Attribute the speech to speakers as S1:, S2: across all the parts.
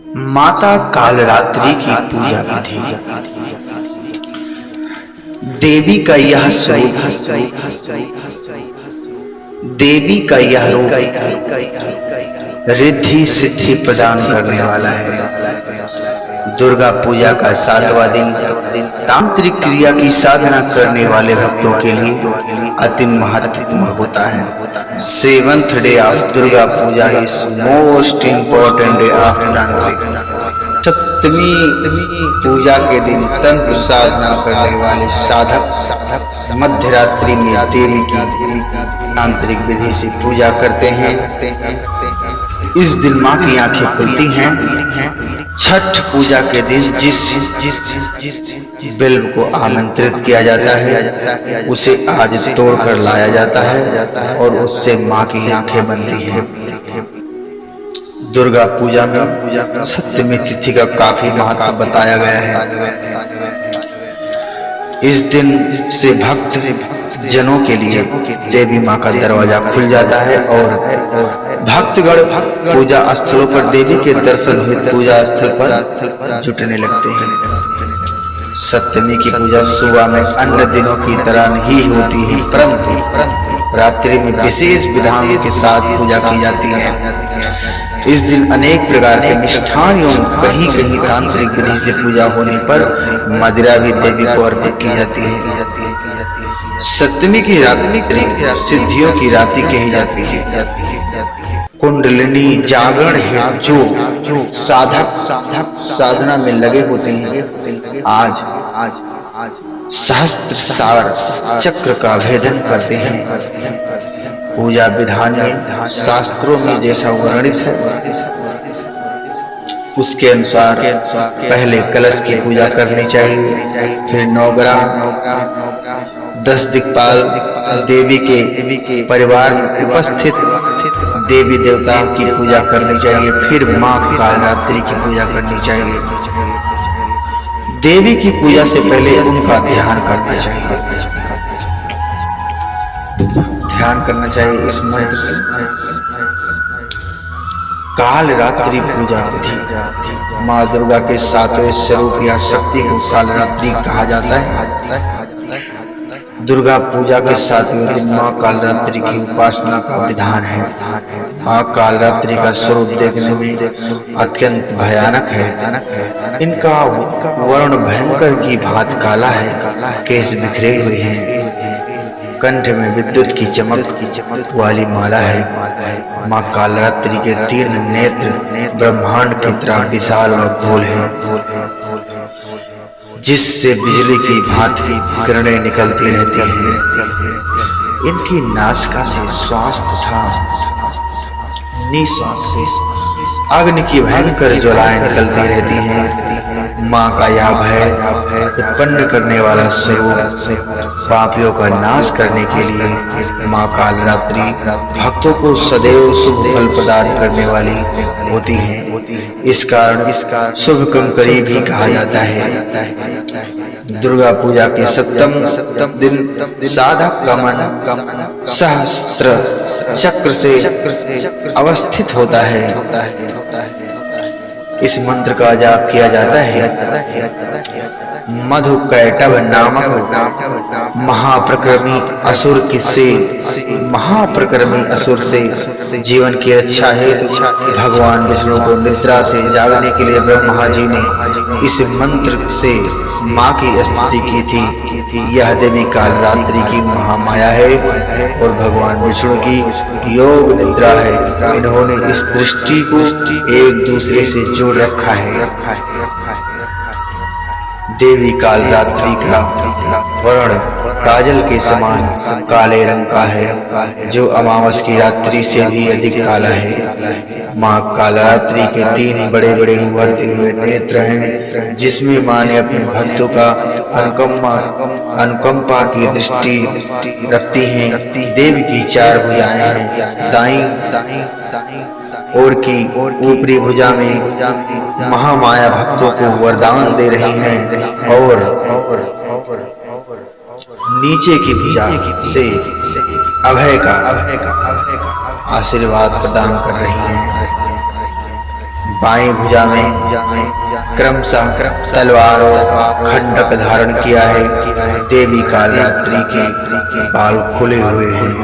S1: माता कालरात्रि की पूजा विधि। देवी का यह स्वरूप, देवी का यह रूप रिद्धि सिद्धि प्रदान करने वाला है। दुर्गा पूजा का 7वां दिन तांत्रिक क्रिया की साधना करने वाले भक्तों के लिए अति महत्वपूर्ण होता है। 7th day of Durga Puja is most important day of tantric. 7वीं पूजा के दिन तंत्र साधना करने वाले साधक मध्यरात्रि में देवी की तांत्रिक विधि से पूजा करते हैं। इस दिन मां की आंखें खुलती हैं। छठ पूजा के दिन जिस बिल्व को आमंत्रित किया जाता है उसे आज तोड़कर लाया जाता है और उससे मां की आंखें बनती हैं। दुर्गा पूजा में 7वीं तिथि का काफी महत्व बताया गया है। इस दिन से भक्त जनों के लिए देवी मां का दरवाजा खुल जाता है और भक्तगण पूजा स्थलों पर देवी के दर्शन हेतु पूजा स्थल पर जुटने लगते हैं। 7वीं की पूजा सुबह में अन्य दिनों की तरह नहीं होती है, परंतु रात्रि में विशेष विधान के साथ पूजा की जाती है। इस दिन अनेक प्रकार के मिष्ठान एवं कहीं कहीं तांत्रिक विधि से पूजा होने पर मदिरा भी देवी को अर्पित की जाती है। 7वीं की रात्रि सिद्धियों की रात्रि कही जाती है। कुंडलिनी जागरण हेतु जो साधक साधना में लगे होते हैं आज सहस्त्र सार चक्र का भेदन करते हैं। पूजा विधान में शास्त्रों में जैसा वर्णित है उसके अनुसार पहले कलश की पूजा करनी चाहिए, फिर नवग्रह 10 दिक्पाल देवी के परिवार में उपस्थित देवी देवता की पूजा करनी चाहिए, फिर मां कालरात्रि की पूजा करनी चाहिए। देवी की पूजा से पहले उनका ध्यान करना चाहिए। ध्यान करना चाहिए इस मंत्र से। कालरात्रि पूजा विधि। मां दुर्गा के 7वें स्वरूप या शक्ति को कालरात्रि कहा जाता है। दुर्गा पूजा के 7वें दिन मां कालरात्रि की उपासना का विधान है। मां कालरात्रि का स्वरूप देखने में अत्यंत भयानक है। इनका वर्ण भयंकर की भांति काला है, केस बिखरे हुए हैं, कंठ में विद्युत की चमक वाली माला है। मां कालरात्रि के 3 नेत्र ब्रह्मांड की तरह विशाल और गोल हैं, जिससे बिजली की भांति किरणें निकलती रहती हैं। इनकी नासिका से श्वास तथा निश्वास से अग्नि की भयंकर ज्वालाएं निकलती रहती हैं। मां का यह भय उत्पन्न करने वाला स्वरूप पापियों का नाश करने के लिए मां कालरात्रि भक्तों को सदैव शुभ फल प्रदान करने वाली होती है। इस कारण शुभ कंकरी भी कहा जाता है। दुर्गा पूजा के 7वें दिन साधक का मन सहस्त्र चक्र से अवस्थित होता है। इस मंत्र का जाप किया जाता है। मधुकैटभ नामक महाप्रक्रमी असुर से जीवन की रक्षा हेतु भगवान विष्णु को निद्रा से जागने के लिए ब्रह्मा जी ने इस मंत्र से मां की स्तुति की थी। यह देवी कालरात्रि की महामाया है और भगवान विष्णु की योग निद्रा है। इन्होंने इस दृष्टि को एक दूसरे से जोड़ रखा है। देवी कालरात्रि का वर्ण काजल के समान काले रंग का है, जो अमावस की रात्रि से भी अधिक काला है। मां कालरात्रि के 3 बड़े बड़े उभरते हुए नेत्र हैं, जिसमें मां ने अपने भक्तों का अनुकंपा की दृष्टि रखती हैं। देवी की 4 भुजाएं हैं। दाईं ओर की ऊपरी भुजा में महामाया भक्तों को वरदान दे रही हैं और नीचे की भुजा से अभय का आशीर्वाद प्रदान कर रही हैं। बाएं भुजा में क्रमशः तलवार और खंडक धारण किया है। देवी कालरात्रि के बाल खुले हुए हैं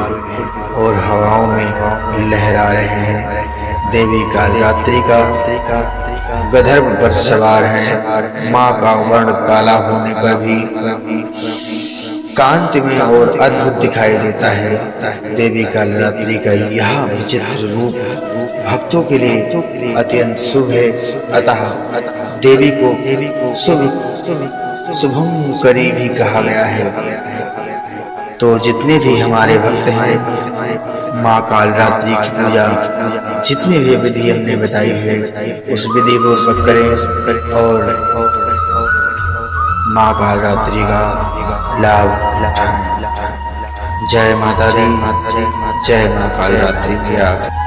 S1: और हवाओं में लहरा रहे हैं। देवी कालरात्रि का गधर्व पर सवार है। माँ का वर्ण काला होने पर भी कांति में और अद्भुत दिखाई देता है। देवी कालरात्रि का यह विचित्र रूप भक्तों के लिए अत्यंत शुभ है। अतः देवी को शुभम करी भी कहा गया है। तो जितने भी हमारे भक्त हैं, माँ कालरात्रि की पूजा जितनी भी विधि हमने बताई है उस विधि को सब करें और माँ कालरात्रि का लाभ उठाएं। जय माता दी, जय माँ कालरात्रि की।